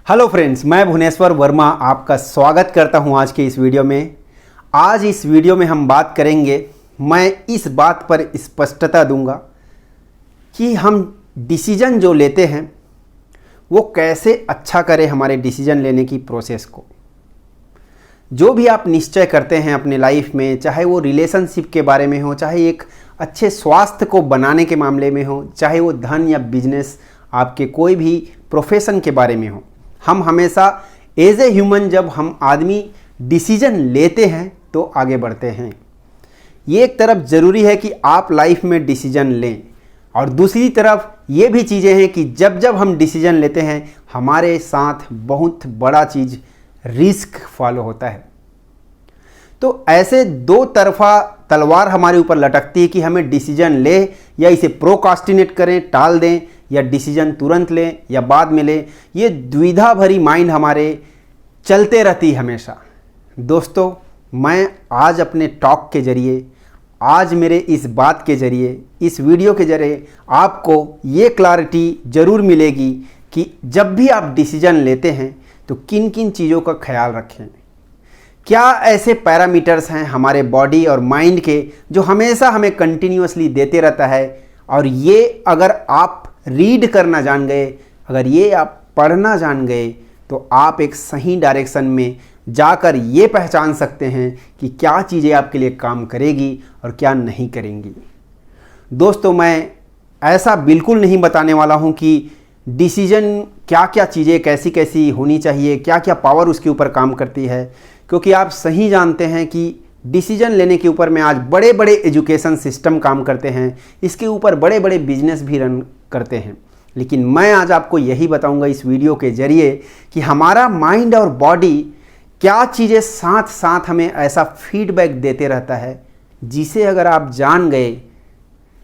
Hello friends, मैं भुवनेश्वर वर्मा आपका स्वागत करता हूं आज के इस वीडियो में। आज इस वीडियो में हम बात करेंगे, मैं इस बात पर स्पष्टता दूंगा कि हम डिसीजन जो लेते हैं वो कैसे अच्छा करें हमारे डिसीजन लेने की प्रोसेस को। जो भी आप निश्चय करते हैं अपने लाइफ में, चाहे वो रिलेशनशिप के बारे में हो, चाहे एक अच्छे स्वास्थ्य को बनाने के मामले में हो, चाहे वो धन या बिजनेस, आपके कोई भी प्रोफेशन के बारे में हो, हम हमेशा एज ए ह्यूमन जब हम आदमी डिसीजन लेते हैं तो आगे बढ़ते हैं। ये एक तरफ ज़रूरी है कि आप लाइफ में डिसीजन लें, और दूसरी तरफ ये भी चीज़ें हैं कि जब जब हम डिसीजन लेते हैं हमारे साथ बहुत बड़ा चीज़ रिस्क फॉलो होता है। तो ऐसे दो तरफा तलवार हमारे ऊपर लटकती है कि हमें डिसीजन ले या इसे प्रोकास्टिनेट करें, टाल दें, या डिसीजन तुरंत लें या बाद में लें। ये द्विधा भरी माइंड हमारे चलते रहती है हमेशा। दोस्तों, मैं आज अपने टॉक के ज़रिए, आज मेरे इस बात के ज़रिए, इस वीडियो के ज़रिए आपको ये क्लैरिटी ज़रूर मिलेगी कि जब भी आप डिसीजन लेते हैं तो किन किन चीज़ों का ख्याल रखें। क्या ऐसे पैरामीटर्स हैं हमारे बॉडी और माइंड के जो हमेशा हमें कंटिन्यूअसली देते रहता है, और ये अगर आप रीड करना जान गए, अगर ये आप पढ़ना जान गए, तो आप एक सही डायरेक्शन में जाकर ये पहचान सकते हैं कि क्या चीज़ें आपके लिए काम करेगी और क्या नहीं करेंगी। दोस्तों, मैं ऐसा बिल्कुल नहीं बताने वाला हूँ कि डिसीजन क्या क्या चीज़ें कैसी कैसी होनी चाहिए, क्या क्या पावर उसके ऊपर काम करती है, क्योंकि आप सही जानते हैं कि डिसीजन लेने के ऊपर में आज बड़े बड़े एजुकेशन सिस्टम काम करते हैं, इसके ऊपर बड़े बड़े बिजनेस भी रन करते हैं। लेकिन मैं आज आपको यही बताऊंगा इस वीडियो के ज़रिए कि हमारा माइंड और बॉडी क्या चीज़ें साथ साथ हमें ऐसा फीडबैक देते रहता है, जिसे अगर आप जान गए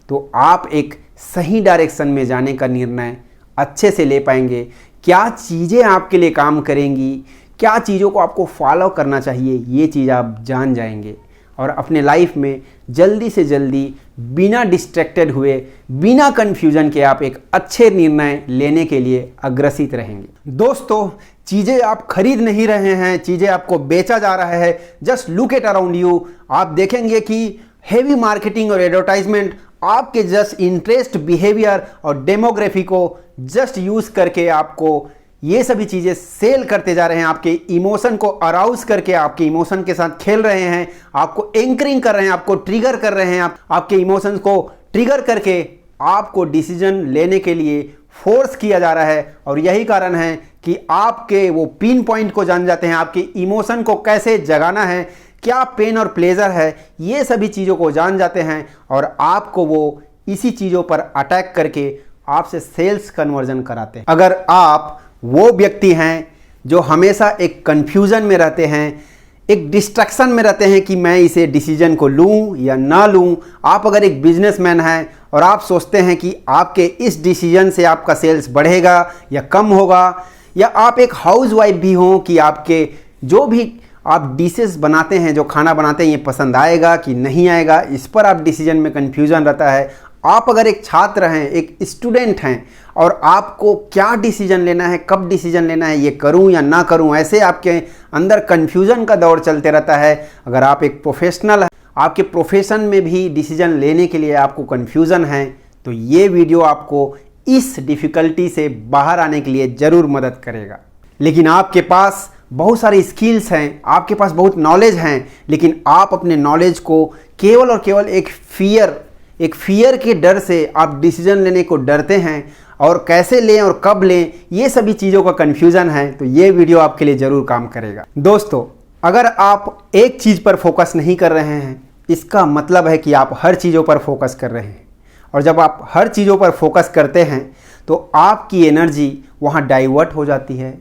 तो आप एक सही डायरेक्शन में जाने का निर्णय अच्छे से ले पाएंगे। क्या चीज़ें आपके लिए काम करेंगी, क्या चीज़ों को आपको फॉलो करना चाहिए, ये चीज़ आप जान जाएंगे और अपने लाइफ में जल्दी से जल्दी बिना डिस्ट्रैक्टेड हुए, बिना कन्फ्यूजन के आप एक अच्छे निर्णय लेने के लिए अग्रसित रहेंगे। दोस्तों, चीज़ें आप खरीद नहीं रहे हैं, चीज़ें आपको बेचा जा रहा है। Just look at around you. आप देखेंगे कि हेवी मार्केटिंग और एडवर्टाइजमेंट आपके जस्ट इंटरेस्ट, बिहेवियर और डेमोग्राफी को जस्ट यूज़ करके आपको ये सभी चीज़ें सेल करते जा रहे हैं। आपके इमोशन को अराउज करके आपके इमोशन के साथ खेल रहे हैं, आपको एंकरिंग कर रहे हैं, आपको ट्रिगर कर रहे हैं, आपके इमोशंस को ट्रिगर करके आपको डिसीजन लेने के लिए फोर्स किया जा रहा है। और यही कारण है कि आपके वो पिन पॉइंट को जान जाते हैं, आपके इमोशन को कैसे जगाना है, क्या पेन और प्लेजर है, ये सभी चीज़ों को जान जाते हैं और आपको वो इसी चीज़ों पर अटैक करके आपसे सेल्स कन्वर्जन कराते हैं। अगर आप वो व्यक्ति हैं जो हमेशा एक कन्फ्यूज़न में रहते हैं, एक डिस्ट्रैक्शन में रहते हैं कि मैं इसे डिसीजन को लूं या ना लूं, आप अगर एक बिजनेसमैन हैं और आप सोचते हैं कि आपके इस डिसीजन से आपका सेल्स बढ़ेगा या कम होगा, या आप एक हाउसवाइफ भी हों कि आपके जो भी आप डिशेस बनाते हैं, जो खाना बनाते हैं, ये पसंद आएगा कि नहीं आएगा, इस पर आप डिसीजन में कन्फ्यूज़न रहता है। आप अगर एक छात्र हैं, एक स्टूडेंट हैं, और आपको क्या डिसीजन लेना है, कब डिसीजन लेना है, ये करूं या ना करूं, ऐसे आपके अंदर कन्फ्यूज़न का दौर चलते रहता है। अगर आप एक प्रोफेशनल हैं, आपके प्रोफेशन में भी डिसीजन लेने के लिए आपको कन्फ्यूज़न है, तो ये वीडियो आपको इस डिफ़िकल्टी से बाहर आने के लिए ज़रूर मदद करेगा। लेकिन आपके पास बहुत सारी स्किल्स हैं, आपके पास बहुत नॉलेज हैं, लेकिन आप अपने नॉलेज को केवल और केवल एक फियर के डर से आप डिसीजन लेने को डरते हैं, और कैसे लें और कब लें, ये सभी चीज़ों का कन्फ्यूज़न है, तो ये वीडियो आपके लिए ज़रूर काम करेगा। दोस्तों, अगर आप एक चीज़ पर फोकस नहीं कर रहे हैं, इसका मतलब है कि आप हर चीज़ों पर फोकस कर रहे हैं, और जब आप हर चीज़ों पर फोकस करते हैं तो आपकी एनर्जी वहाँ डाइवर्ट हो जाती है,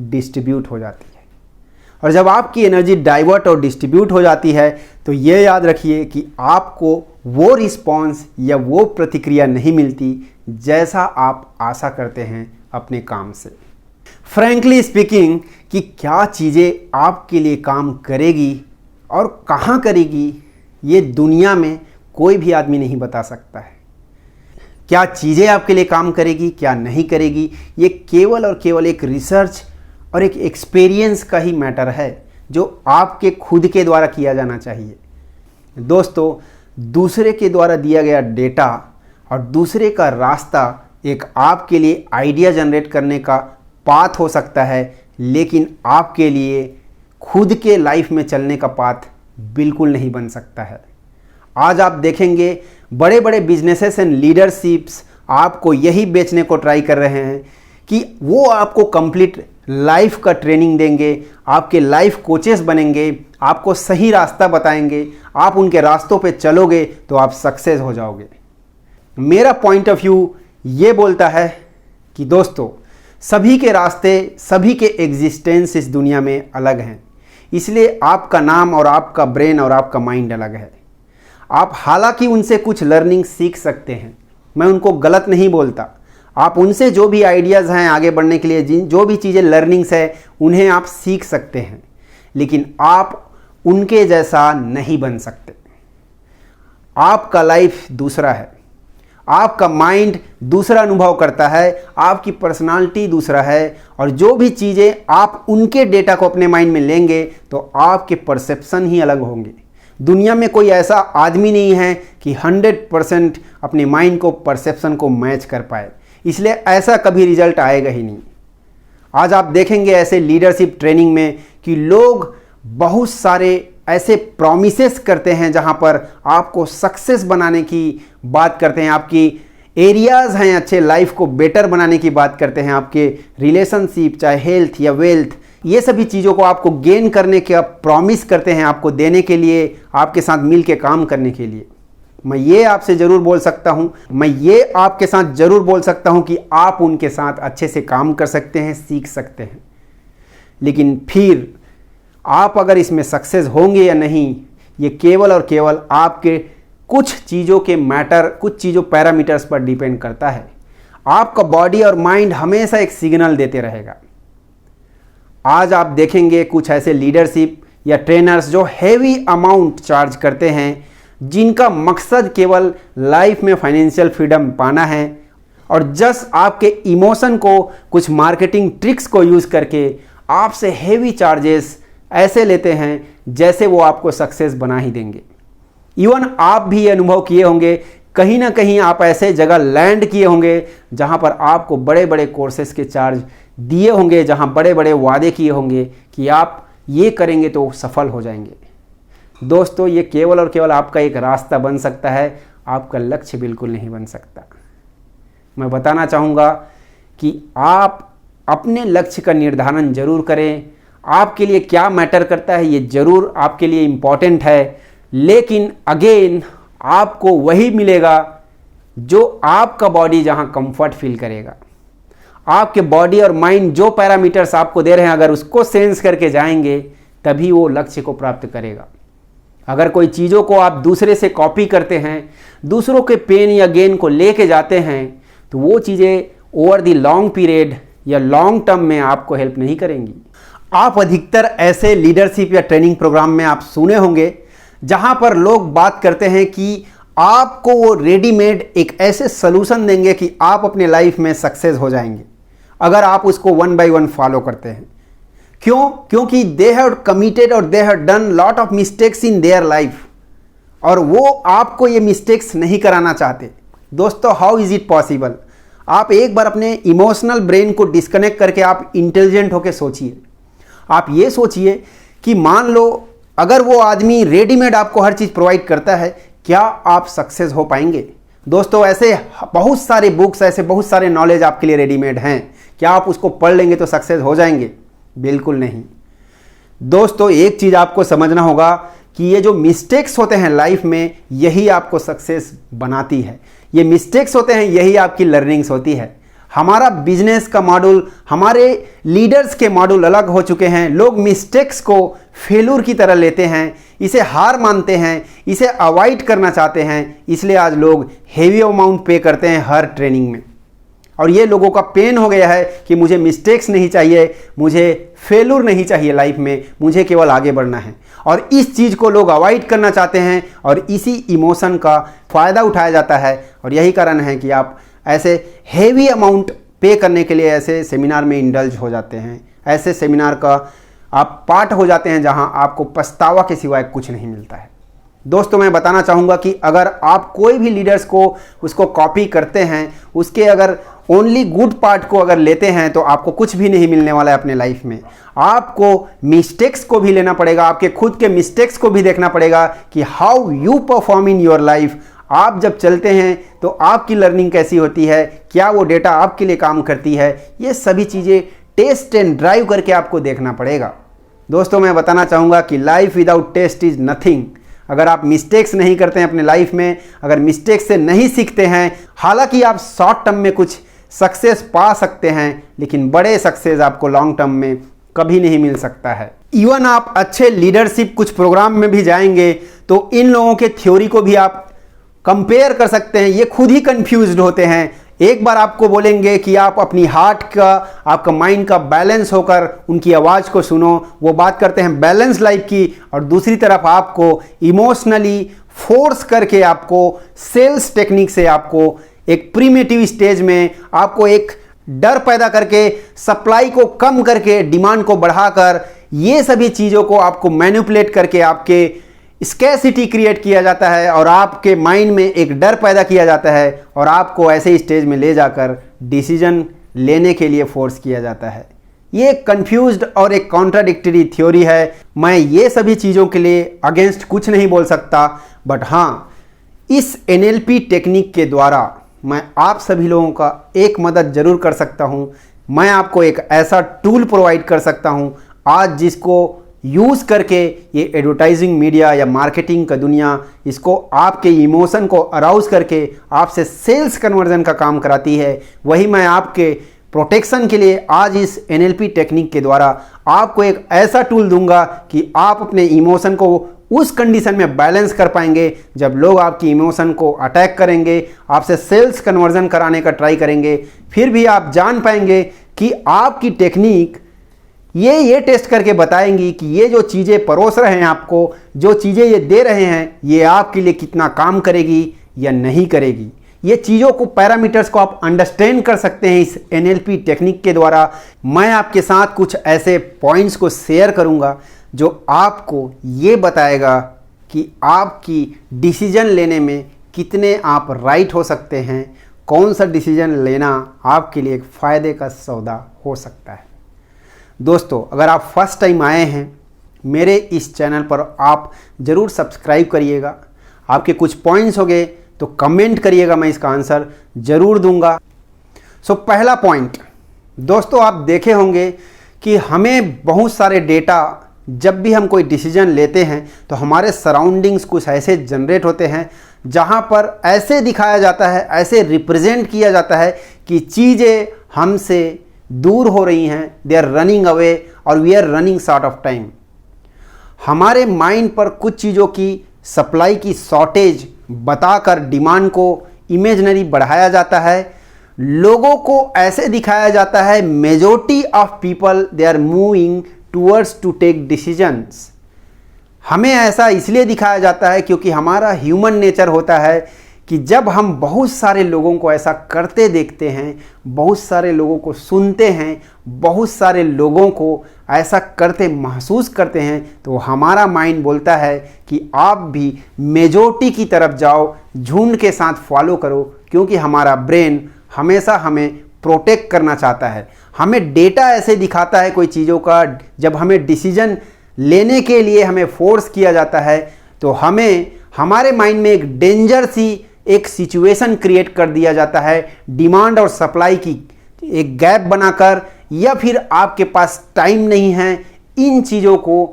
डिस्ट्रीब्यूट हो जाती है। और जब आपकी एनर्जी डाइवर्ट और डिस्ट्रीब्यूट हो जाती है तो ये याद रखिए कि आपको वो रिस्पॉन्स या वो प्रतिक्रिया नहीं मिलती जैसा आप आशा करते हैं अपने काम से। फ्रैंकली स्पीकिंग, कि क्या चीज़ें आपके लिए काम करेगी और कहाँ करेगी, ये दुनिया में कोई भी आदमी नहीं बता सकता है। क्या चीज़ें आपके लिए काम करेगी, क्या नहीं करेगी, ये केवल और केवल एक रिसर्च और एक एक्सपीरियंस का ही मैटर है जो आपके खुद के द्वारा किया जाना चाहिए। दोस्तों, दूसरे के द्वारा दिया गया डेटा और दूसरे का रास्ता एक आपके लिए आइडिया जनरेट करने का पाथ हो सकता है, लेकिन आपके लिए खुद के लाइफ में चलने का पाथ बिल्कुल नहीं बन सकता है। आज आप देखेंगे बड़े बड़े बिजनेसेस एंड लीडरशिप्स आपको यही बेचने को ट्राई कर रहे हैं कि वो आपको कंप्लीट लाइफ का ट्रेनिंग देंगे, आपके लाइफ कोचेस बनेंगे, आपको सही रास्ता बताएंगे, आप उनके रास्तों पे चलोगे तो आप सक्सेस हो जाओगे। मेरा पॉइंट ऑफ व्यू ये बोलता है कि दोस्तों, सभी के रास्ते, सभी के एग्जिस्टेंस इस दुनिया में अलग हैं, इसलिए आपका नाम और आपका ब्रेन और आपका माइंड अलग है। आप हालांकि उनसे कुछ लर्निंग सीख सकते हैं, मैं उनको गलत नहीं बोलता, आप उनसे जो भी आइडियाज़ हैं आगे बढ़ने के लिए, जो भी चीज़ें लर्निंग्स है उन्हें आप सीख सकते हैं, लेकिन आप उनके जैसा नहीं बन सकते। आपका लाइफ दूसरा है, आपका माइंड दूसरा अनुभव करता है, आपकी पर्सनालिटी दूसरा है, और जो भी चीज़ें आप उनके डेटा को अपने माइंड में लेंगे तो आपके परसेप्शन ही अलग होंगे। दुनिया में कोई ऐसा आदमी नहीं है कि 100% अपने माइंड को, परसेप्शन को मैच कर पाए, इसलिए ऐसा कभी रिजल्ट आएगा ही नहीं। आज आप देखेंगे ऐसे लीडरशिप ट्रेनिंग में कि लोग बहुत सारे ऐसे प्रॉमिसेस करते हैं जहां पर आपको सक्सेस बनाने की बात करते हैं, आपकी एरियाज़ हैं अच्छे लाइफ को बेटर बनाने की बात करते हैं, आपके रिलेशनशिप चाहे हेल्थ या वेल्थ, ये सभी चीज़ों को आपको गेन करने का प्रॉमिस करते हैं, आपको देने के लिए, आपके साथ मिल के काम करने के लिए। मैं ये आपसे ज़रूर बोल सकता हूँ, मैं ये आपके साथ ज़रूर बोल सकता हूँ कि आप उनके साथ अच्छे से काम कर सकते हैं, सीख सकते हैं, लेकिन फिर आप अगर इसमें सक्सेस होंगे या नहीं, ये केवल और केवल आपके कुछ चीज़ों के मैटर, कुछ चीज़ों पैरामीटर्स पर डिपेंड करता है। आपका बॉडी और माइंड हमेशा एक सिग्नल देते रहेगा। आज आप देखेंगे कुछ ऐसे लीडरशिप या ट्रेनर्स जो हैवी अमाउंट चार्ज करते हैं, जिनका मकसद केवल लाइफ में फाइनेंशियल फ्रीडम पाना है, और जस्ट आपके इमोशन को, कुछ मार्केटिंग ट्रिक्स को यूज़ करके आपसे हैवी चार्जेस ऐसे लेते हैं जैसे वो आपको सक्सेस बना ही देंगे। इवन आप भी ये अनुभव किए होंगे, कहीं ना कहीं आप ऐसे जगह लैंड किए होंगे जहां पर आपको बड़े बड़े कोर्सेज के चार्ज दिए होंगे, जहां बड़े बड़े वादे किए होंगे कि आप ये करेंगे तो सफल हो जाएंगे। दोस्तों, ये केवल और केवल आपका एक रास्ता बन सकता है, आपका लक्ष्य बिल्कुल नहीं बन सकता। मैं बताना चाहूँगा कि आप अपने लक्ष्य का निर्धारण जरूर करें, आपके लिए क्या मैटर करता है ये जरूर आपके लिए इम्पॉर्टेंट है, लेकिन अगेन आपको वही मिलेगा जो आपका बॉडी जहां कंफर्ट फील करेगा। आपके बॉडी और माइंड जो पैरामीटर्स आपको दे रहे हैं, अगर उसको सेंस करके जाएंगे तभी वो लक्ष्य को प्राप्त करेगा। अगर कोई चीज़ों को आप दूसरे से कॉपी करते हैं, दूसरों के पेन या गेन को लेके जाते हैं, तो वो चीज़ें ओवर द लॉन्ग पीरियड या लॉन्ग टर्म में आपको हेल्प नहीं करेंगी। आप अधिकतर ऐसे लीडरशिप या ट्रेनिंग प्रोग्राम में आप सुने होंगे जहां पर लोग बात करते हैं कि आपको वो रेडीमेड एक ऐसे सलूशन देंगे कि आप अपने लाइफ में सक्सेस हो जाएंगे अगर आप उसको 1 by 1 फॉलो करते हैं। क्यों? क्योंकि दे हैव कमिटेड और they have done lot of mistakes in their life, और वो आपको ये मिस्टेक्स नहीं कराना चाहते। दोस्तों, हाउ इज इट पॉसिबल? आप एक बार अपने इमोशनल ब्रेन को डिस्कनेक्ट करके आप इंटेलिजेंट होकर सोचिए। आप ये सोचिए कि मान लो अगर वो आदमी रेडीमेड आपको हर चीज़ प्रोवाइड करता है, क्या आप सक्सेस हो पाएंगे? दोस्तों, ऐसे बहुत सारे बुक्स, ऐसे बहुत सारे नॉलेज आपके लिए रेडीमेड हैं, क्या आप उसको पढ़ लेंगे तो सक्सेस हो जाएंगे? बिल्कुल नहीं। दोस्तों, एक चीज़ आपको समझना होगा कि ये जो मिस्टेक्स होते हैं लाइफ में, यही आपको सक्सेस बनाती है। ये मिस्टेक्स होते हैं, यही आपकी लर्निंग्स होती है। हमारा बिजनेस का मॉड्यूल, हमारे लीडर्स के मॉड्यूल अलग हो चुके हैं। लोग मिस्टेक्स को फेल्यूर की तरह लेते हैं, इसे हार मानते हैं, इसे अवॉइड करना चाहते हैं, इसलिए आज लोग हेवी अमाउंट पे करते हैं हर ट्रेनिंग में। और ये लोगों का पेन हो गया है कि मुझे मिस्टेक्स नहीं चाहिए, मुझे फेल्यूर नहीं चाहिए लाइफ में, मुझे केवल आगे बढ़ना है। और इस चीज़ को लोग अवॉइड करना चाहते हैं और इसी इमोशन का फ़ायदा उठाया जाता है। और यही कारण है कि आप ऐसे हेवी अमाउंट पे करने के लिए ऐसे सेमिनार में इंडल्ज हो जाते हैं, ऐसे सेमिनार का आप पार्ट हो जाते हैं जहां आपको पछतावा के सिवाय कुछ नहीं मिलता है। दोस्तों, मैं बताना चाहूँगा कि अगर आप कोई भी लीडर्स को उसको कॉपी करते हैं, उसके अगर ओनली गुड पार्ट को अगर लेते हैं तो आपको कुछ भी नहीं मिलने वाला है अपने लाइफ में। आपको मिस्टेक्स को भी लेना पड़ेगा, आपके खुद के मिस्टेक्स को भी देखना पड़ेगा कि how you perform in your life. आप जब चलते हैं तो आपकी लर्निंग कैसी होती है, क्या वो डेटा आपके लिए काम करती है, ये सभी चीज़ें टेस्ट एंड ड्राइव करके आपको देखना पड़ेगा। दोस्तों, मैं बताना चाहूँगा कि life without taste is nothing. अगर आप मिस्टेक्स नहीं करते हैं अपने लाइफ में, अगर मिस्टेक्स से नहीं सीखते हैं, हालांकि आप शॉर्ट टर्म में कुछ सक्सेस पा सकते हैं, लेकिन बड़े सक्सेस आपको लॉन्ग टर्म में कभी नहीं मिल सकता है। इवन आप अच्छे लीडरशिप कुछ प्रोग्राम में भी जाएंगे तो इन लोगों के थ्योरी को भी आप कंपेयर कर सकते हैं, ये खुद ही कंफ्यूज्ड होते हैं। एक बार आपको बोलेंगे कि आप अपनी हार्ट का, आपका माइंड का बैलेंस होकर उनकी आवाज़ को सुनो, वो बात करते हैं बैलेंस लाइफ की, और दूसरी तरफ आपको इमोशनली फोर्स करके, आपको सेल्स टेक्निक से, आपको एक प्रीमेटिव स्टेज में आपको एक डर पैदा करके, सप्लाई को कम करके, डिमांड को बढ़ाकर, ये सभी चीज़ों को आपको मैनिपुलेट करके आपके स्कैसिटी क्रिएट किया जाता है और आपके माइंड में एक डर पैदा किया जाता है और आपको ऐसे स्टेज में ले जाकर डिसीजन लेने के लिए फोर्स किया जाता है। ये एक कंफ्यूज्ड और एक कॉन्ट्राडिक्टरी थ्योरी है। मैं ये सभी चीज़ों के लिए अगेंस्ट कुछ नहीं बोल सकता, बट हाँ, इस NLP टेक्निक के द्वारा मैं आप सभी लोगों का एक मदद ज़रूर कर सकता हूँ। मैं आपको एक ऐसा टूल प्रोवाइड कर सकता हूँ आज जिसको यूज़ करके ये एडवर्टाइजिंग मीडिया या मार्केटिंग का दुनिया इसको आपके इमोशन को अराउज करके आपसे सेल्स कन्वर्जन का काम कराती है। वही मैं आपके प्रोटेक्शन के लिए आज इस NLP टेक्निक के द्वारा आपको एक ऐसा टूल दूंगा कि आप अपने इमोशन को उस कंडीशन में बैलेंस कर पाएंगे जब लोग आपकी इमोशन को अटैक करेंगे, आपसे सेल्स कन्वर्जन कराने का ट्राई करेंगे, फिर भी आप जान पाएंगे कि आपकी टेक्निक ये टेस्ट करके बताएंगी कि ये जो चीज़ें परोस रहे हैं आपको, जो चीज़ें ये दे रहे हैं, ये आपके लिए कितना काम करेगी या नहीं करेगी। ये चीज़ों को, पैरामीटर्स को आप अंडरस्टैंड कर सकते हैं इस NLP टेक्निक के द्वारा। मैं आपके साथ कुछ ऐसे पॉइंट्स को शेयर करूंगा जो आपको ये बताएगा कि आपकी डिसीजन लेने में कितने आप राइट हो सकते हैं, कौन सा डिसीजन लेना आपके लिए एक फ़ायदे का सौदा हो सकता है। दोस्तों, अगर आप फर्स्ट टाइम आए हैं मेरे इस चैनल पर, आप ज़रूर सब्सक्राइब करिएगा। आपके कुछ पॉइंट्स हो गए तो कमेंट करिएगा, मैं इसका आंसर ज़रूर दूंगा। पहला पॉइंट, दोस्तों, आप देखे होंगे कि हमें बहुत सारे डेटा, जब भी हम कोई डिसीजन लेते हैं तो हमारे सराउंडिंग्स कुछ ऐसे जनरेट होते हैं जहां पर ऐसे दिखाया जाता है, ऐसे रिप्रेजेंट किया जाता है कि चीज़ें हमसे दूर हो रही हैं, दे आर रनिंग अवे और we are running short of time. हमारे माइंड पर कुछ चीज़ों की सप्लाई की शॉर्टेज बताकर डिमांड को इमेजनरी बढ़ाया जाता है। लोगों को ऐसे दिखाया जाता है, majority of people they are moving towards to take decisions. हमें ऐसा इसलिए दिखाया जाता है क्योंकि हमारा ह्यूमन नेचर होता है कि जब हम बहुत सारे लोगों को ऐसा करते देखते हैं, बहुत सारे लोगों को सुनते हैं, बहुत सारे लोगों को ऐसा करते महसूस करते हैं, तो हमारा माइंड बोलता है कि आप भी मेजॉरिटी की तरफ जाओ, झुंड के साथ फॉलो करो, क्योंकि हमारा ब्रेन हमेशा हमें प्रोटेक्ट करना चाहता है। हमें डेटा ऐसे दिखाता है कोई चीज़ों का, जब हमें डिसीजन लेने के लिए हमें फोर्स किया जाता है तो हमें हमारे माइंड में एक डेंजर सी एक सिचुएशन क्रिएट कर दिया जाता है, डिमांड और सप्लाई की एक गैप बनाकर, या फिर आपके पास टाइम नहीं है। इन चीज़ों को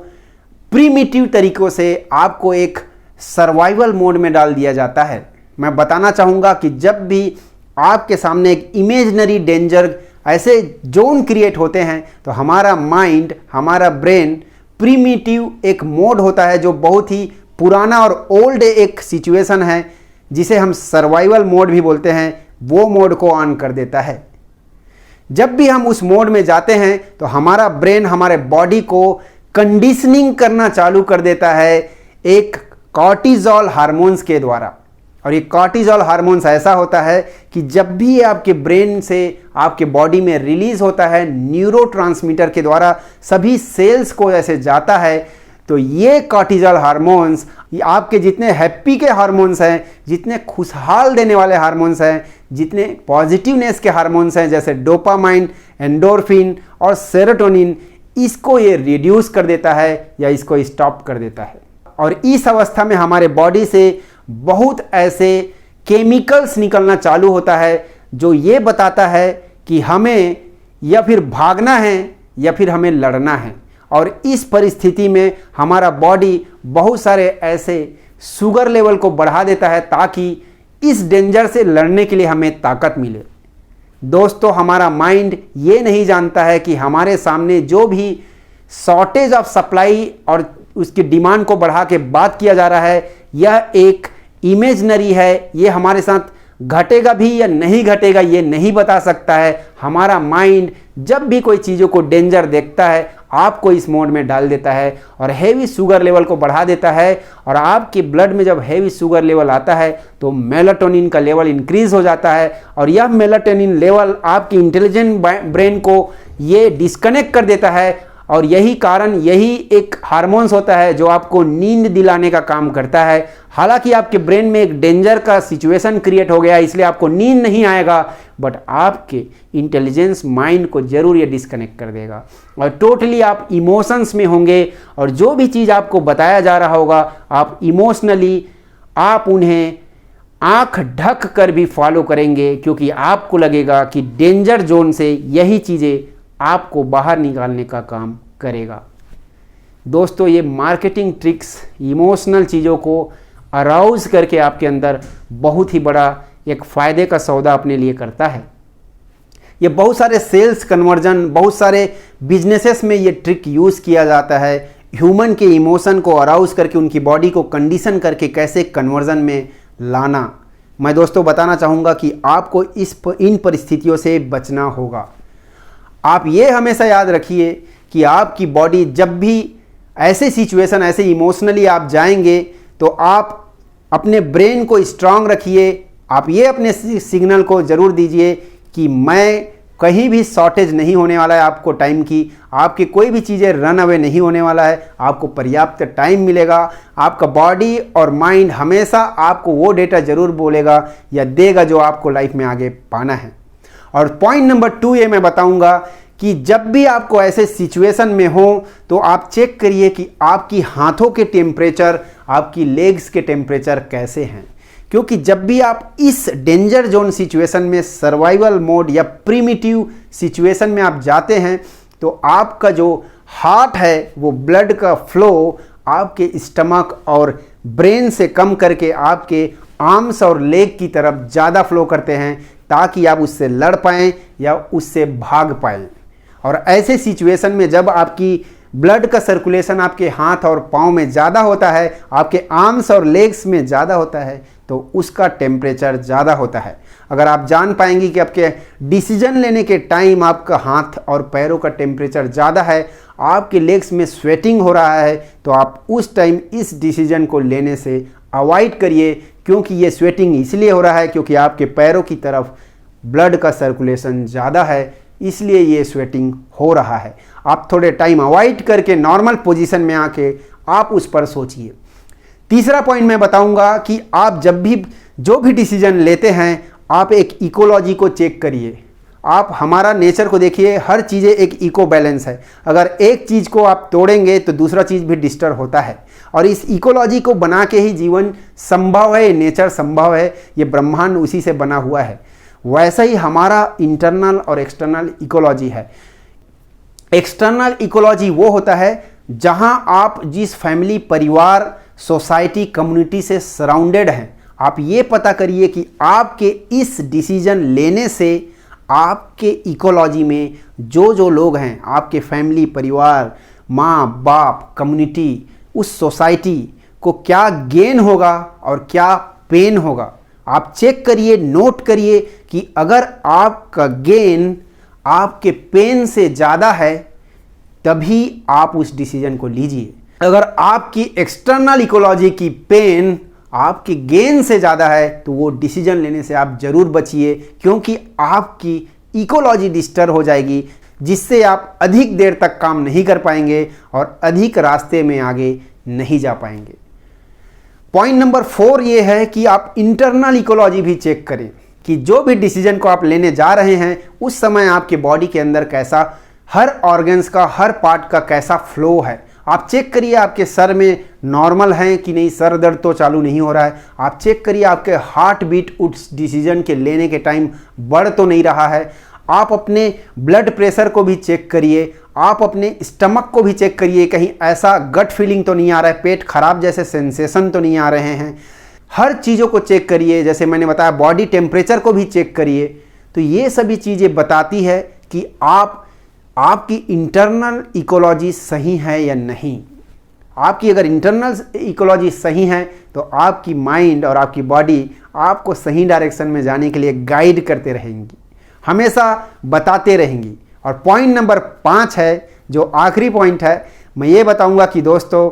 प्रीमिटिव तरीक़ों से आपको एक सर्वाइवल मोड में डाल दिया जाता है। मैं बताना चाहूँगा कि जब भी आपके सामने एक इमेजनरी डेंजर ऐसे जोन क्रिएट होते हैं तो हमारा माइंड, हमारा ब्रेन प्रीमिटिव एक मोड होता है जो बहुत ही पुराना और ओल्ड एक सिचुएशन है जिसे हम सर्वाइवल मोड भी बोलते हैं, वो मोड को ऑन कर देता है। जब भी हम उस मोड में जाते हैं तो हमारा ब्रेन हमारे बॉडी को कंडीशनिंग करना चालू कर देता है एक कॉर्टिजोल हार्मोन्स के द्वारा। और ये कॉर्टिजोल हार्मोन्स ऐसा होता है कि जब भी ये आपके ब्रेन से आपके बॉडी में रिलीज होता है न्यूरोट्रांसमीटर के द्वारा सभी सेल्स को ऐसे जाता है, तो ये कॉर्टिजोल हार्मोन्स आपके जितने हैप्पी के हार्मोन्स हैं, जितने खुशहाल देने वाले हार्मोन्स हैं, जितने पॉजिटिवनेस के हार्मोन्स हैं जैसे डोपामाइन, एंडोर्फिन और सेरोटोनिन, इसको ये रिड्यूस कर देता है या इसको स्टॉप कर देता है। और इस अवस्था में हमारे बॉडी से बहुत ऐसे केमिकल्स निकलना चालू होता है जो ये बताता है कि हमें या फिर भागना है या फिर हमें लड़ना है। और इस परिस्थिति में हमारा बॉडी बहुत सारे ऐसे शुगर लेवल को बढ़ा देता है ताकि इस डेंजर से लड़ने के लिए हमें ताकत मिले। दोस्तों, हमारा माइंड ये नहीं जानता है कि हमारे सामने जो भी शॉर्टेज ऑफ सप्लाई और उसकी डिमांड को बढ़ा के बात किया जा रहा है, यह एक इमेजनरी है, ये हमारे साथ घटेगा भी या नहीं घटेगा ये नहीं बता सकता है। हमारा माइंड जब भी कोई चीज़ों को डेंजर देखता है आपको इस मोड में डाल देता है और हेवी शुगर लेवल को बढ़ा देता है। और आपके ब्लड में जब हेवी शुगर लेवल आता है तो मेलाटोनिन का लेवल इंक्रीज हो जाता है और यह मेलाटोनिन लेवल आपकी इंटेलिजेंट ब्रेन को ये डिस्कनेक्ट कर देता है। और यही कारण, यही एक हार्मोन्स होता है जो आपको नींद दिलाने का काम करता है। हालांकि आपके ब्रेन में एक डेंजर का सिचुएशन क्रिएट हो गया इसलिए आपको नींद नहीं आएगा, बट आपके इंटेलिजेंस माइंड को जरूर ये डिस्कनेक्ट कर देगा और टोटली आप इमोशंस में होंगे। और जो भी चीज़ आपको बताया जा रहा होगा आप इमोशनली आप उन्हें आंख ढक कर भी फॉलो करेंगे, क्योंकि आपको लगेगा कि डेंजर जोन से यही चीज़ें आपको बाहर निकालने का काम करेगा। दोस्तों, ये मार्केटिंग ट्रिक्स इमोशनल चीज़ों को अराउज करके आपके अंदर बहुत ही बड़ा एक फ़ायदे का सौदा अपने लिए करता है। ये बहुत सारे सेल्स कन्वर्जन, बहुत सारे बिजनेसेस में ये ट्रिक यूज़ किया जाता है, ह्यूमन के इमोशन को अराउज करके उनकी बॉडी को कंडीशन करके कैसे कन्वर्जन में लाना। मैं दोस्तों बताना चाहूँगा कि आपको इन परिस्थितियों से बचना होगा। आप ये हमेशा याद रखिए कि आपकी बॉडी जब भी ऐसे सिचुएशन, ऐसे इमोशनली आप जाएंगे तो आप अपने ब्रेन को स्ट्रांग रखिए। आप ये अपने सिग्नल को ज़रूर दीजिए कि मैं कहीं भी शॉर्टेज नहीं होने वाला है आपको टाइम की, आपकी कोई भी चीज़ें रन अवे नहीं होने वाला है, आपको पर्याप्त टाइम मिलेगा। आपका बॉडी और माइंड हमेशा आपको वो डेटा ज़रूर बोलेगा या देगा जो आपको लाइफ में आगे पाना है। और पॉइंट नंबर 2 ये मैं बताऊंगा कि जब भी आपको ऐसे सिचुएशन में हो तो आप चेक करिए कि आपकी हाथों के टेम्परेचर, आपकी लेग्स के टेम्परेचर कैसे हैं। क्योंकि जब भी आप इस डेंजर जोन सिचुएशन में, सर्वाइवल मोड या प्रिमिटिव सिचुएशन में आप जाते हैं तो आपका जो हार्ट है वो ब्लड का फ्लो आपके स्टमक और ब्रेन से कम करके आपके आर्म्स और लेग की तरफ ज़्यादा फ्लो करते हैं ताकि आप उससे लड़ पाएँ या उससे भाग पाएँ। और ऐसे सिचुएशन में जब आपकी ब्लड का सर्कुलेशन आपके हाथ और पाँव में ज़्यादा होता है, आपके आर्म्स और लेग्स में ज़्यादा होता है, तो उसका टेम्परेचर ज़्यादा होता है। अगर आप जान पाएंगे कि आपके डिसीजन लेने के टाइम आपका हाथ और पैरों का टेम्परेचर ज़्यादा है, आपके लेग्स में स्वेटिंग हो रहा है, तो आप उस टाइम इस डिसीजन को लेने से अवॉइड करिए। क्योंकि ये स्वेटिंग इसलिए हो रहा है क्योंकि आपके पैरों की तरफ ब्लड का सर्कुलेशन ज़्यादा है, इसलिए ये स्वेटिंग हो रहा है। आप थोड़े टाइम अवॉइड करके नॉर्मल पोजीशन में आके आप उस पर सोचिए। तीसरा पॉइंट मैं बताऊंगा कि आप जब भी जो भी डिसीजन लेते हैं आप एक इकोलॉजी को चेक करिए। आप हमारा नेचर को देखिए, हर चीज़ें एक इको बैलेंस है। अगर एक चीज़ को आप तोड़ेंगे तो दूसरा चीज़ भी डिस्टर्ब होता है और इस इकोलॉजी को बना के ही जीवन संभव है, नेचर संभव है, ये ब्रह्मांड उसी से बना हुआ है। वैसा ही हमारा इंटरनल और एक्सटर्नल इकोलॉजी है। एक्सटर्नल इकोलॉजी वो होता है जहां आप जिस फैमिली, परिवार, सोसाइटी, कम्युनिटी से सराउंडेड हैं, आप ये पता करिए कि आपके इस डिसीजन लेने से आपके इकोलॉजी में जो जो लोग हैं, आपके फैमिली, परिवार, माँ बाप, कम्युनिटी, उस सोसाइटी को क्या गेन होगा और क्या पेन होगा। आप चेक करिए, नोट करिए कि अगर आपका गेन आपके पेन से ज़्यादा है तभी आप उस डिसीजन को लीजिए। अगर आपकी एक्सटर्नल इकोलॉजी की पेन आपके गेन से ज़्यादा है तो वो डिसीजन लेने से आप ज़रूर बचिए, क्योंकि आपकी इकोलॉजी डिस्टर्ब हो जाएगी, जिससे आप अधिक देर तक काम नहीं कर पाएंगे और अधिक रास्ते में आगे नहीं जा पाएंगे। पॉइंट नंबर 4 ये है कि आप इंटरनल इकोलॉजी भी चेक करें कि जो भी डिसीजन को आप लेने जा रहे हैं उस समय आपके बॉडी के अंदर कैसा, हर ऑर्गन्स का, हर पार्ट का कैसा फ्लो है। आप चेक करिए आपके सर में नॉर्मल है कि नहीं, सर दर्द तो चालू नहीं हो रहा है। आप चेक करिए आपके हार्ट बीट उस डिसीजन के लेने के टाइम बढ़ तो नहीं रहा है। आप अपने ब्लड प्रेशर को भी चेक करिए, आप अपने स्टमक को भी चेक करिए, कहीं ऐसा गट फीलिंग तो नहीं आ रहा है, पेट खराब जैसे सेंसेशन तो नहीं आ रहे हैं। हर चीज़ों को चेक करिए, जैसे मैंने बताया बॉडी टेम्परेचर को भी चेक करिए। तो ये सभी चीज़ें बताती है कि आपकी इंटरनल इकोलॉजी सही है या नहीं। आपकी अगर इंटरनल इकोलॉजी सही है तो आपकी माइंड और आपकी बॉडी आपको सही डायरेक्शन में जाने के लिए गाइड करते रहेंगी, हमेशा बताते रहेंगी। और पॉइंट नंबर 5 है, जो आखिरी पॉइंट है, मैं ये बताऊंगा कि दोस्तों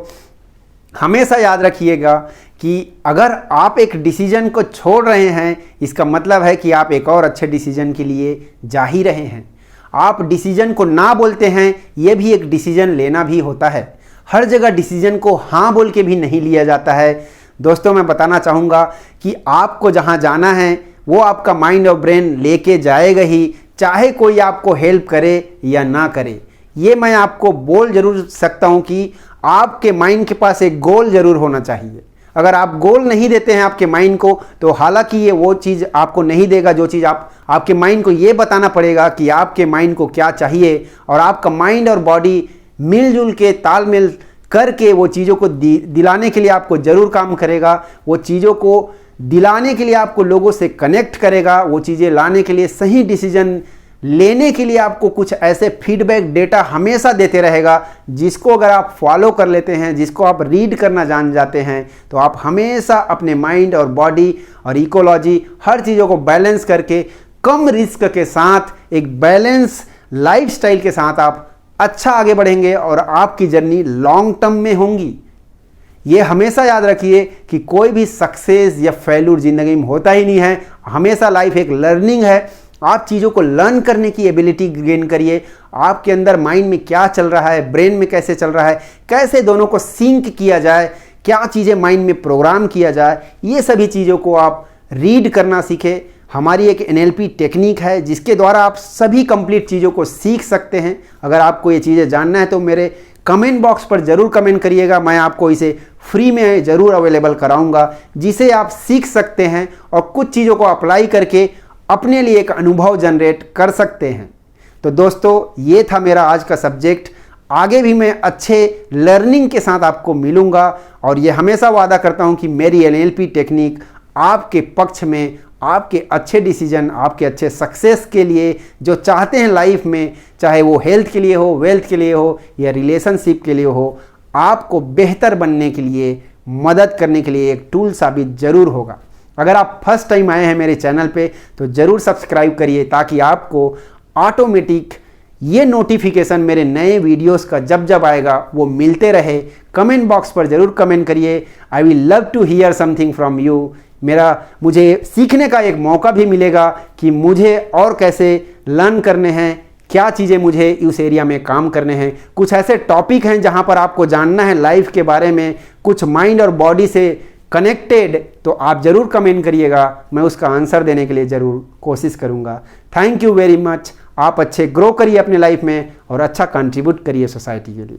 हमेशा याद रखिएगा कि अगर आप एक डिसीजन को छोड़ रहे हैं, इसका मतलब है कि आप एक और अच्छे डिसीजन के लिए जा ही रहे हैं। आप डिसीजन को ना बोलते हैं, ये भी एक डिसीजन लेना भी होता है। हर जगह डिसीजन को हाँ बोल के भी नहीं लिया जाता है। दोस्तों मैं बताना चाहूँगा कि आपको जहाँ जाना है वो आपका माइंड और ब्रेन लेके जाएगा ही, चाहे कोई आपको हेल्प करे या ना करे। ये मैं आपको बोल जरूर सकता हूँ कि आपके माइंड के पास एक गोल जरूर होना चाहिए। अगर आप गोल नहीं देते हैं आपके माइंड को, तो हालांकि ये वो चीज़ आपको नहीं देगा जो चीज़ आपके माइंड को ये बताना पड़ेगा कि आपके माइंड को क्या चाहिए, और आपका माइंड और बॉडी मिलजुल के तालमेल करके वो चीज़ों को दिलाने के लिए आपको ज़रूर काम करेगा। वो चीज़ों को दिलाने के लिए आपको लोगों से कनेक्ट करेगा, वो चीज़ें लाने के लिए, सही डिसीजन लेने के लिए आपको कुछ ऐसे फीडबैक डेटा हमेशा देते रहेगा, जिसको अगर आप फॉलो कर लेते हैं, जिसको आप रीड करना जान जाते हैं, तो आप हमेशा अपने माइंड और बॉडी और इकोलॉजी हर चीज़ों को बैलेंस करके कम रिस्क के साथ एक बैलेंस लाइफस्टाइल के साथ आप अच्छा आगे बढ़ेंगे और आपकी जर्नी लॉन्ग टर्म में होंगी। ये हमेशा याद रखिए कि कोई भी सक्सेस या फेल्यूर ज़िंदगी में होता ही नहीं है। हमेशा लाइफ एक लर्निंग है। आप चीज़ों को लर्न करने की एबिलिटी गेन करिए। आपके अंदर माइंड में क्या चल रहा है, ब्रेन में कैसे चल रहा है, कैसे दोनों को सिंक किया जाए, क्या चीज़ें माइंड में प्रोग्राम किया जाए, ये सभी चीज़ों को आप रीड करना सीखें। हमारी एक NLP टेक्निक है जिसके द्वारा आप सभी कंप्लीट चीज़ों को सीख सकते हैं। अगर आपको ये चीज़ें जानना है तो मेरे कमेंट बॉक्स पर ज़रूर कमेंट करिएगा, मैं आपको इसे फ्री में ज़रूर अवेलेबल कराऊंगा, जिसे आप सीख सकते हैं और कुछ चीज़ों को अप्लाई करके अपने लिए एक अनुभव जनरेट कर सकते हैं। तो दोस्तों ये था मेरा आज का सब्जेक्ट। आगे भी मैं अच्छे लर्निंग के साथ आपको मिलूंगा, और ये हमेशा वादा करता हूँ कि मेरी NLP टेक्निक आपके पक्ष में, आपके अच्छे डिसीजन, आपके अच्छे सक्सेस के लिए, जो चाहते हैं लाइफ में, चाहे वो हेल्थ के लिए हो, वेल्थ के लिए हो या रिलेशनशिप के लिए हो, आपको बेहतर बनने के लिए, मदद करने के लिए एक टूल साबित ज़रूर होगा। अगर आप फर्स्ट टाइम आए हैं मेरे चैनल पे तो ज़रूर सब्सक्राइब करिए, ताकि आपको ऑटोमेटिक ये नोटिफिकेशन मेरे नए वीडियोस का जब जब आएगा वो मिलते रहे। कमेंट बॉक्स पर ज़रूर कमेंट करिए। I will love to hear something from you. मुझे सीखने का एक मौका भी मिलेगा कि मुझे और कैसे लर्न करने हैं, क्या चीज़ें मुझे उस एरिया में काम करने हैं। कुछ ऐसे टॉपिक हैं जहां पर आपको जानना है लाइफ के बारे में, कुछ माइंड और बॉडी से कनेक्टेड, तो आप ज़रूर कमेंट करिएगा, मैं उसका आंसर देने के लिए ज़रूर कोशिश करूँगा। Thank you very much. आप अच्छे ग्रो करिए अपने लाइफ में और अच्छा कंट्रीब्यूट करिए सोसाइटी के लिए।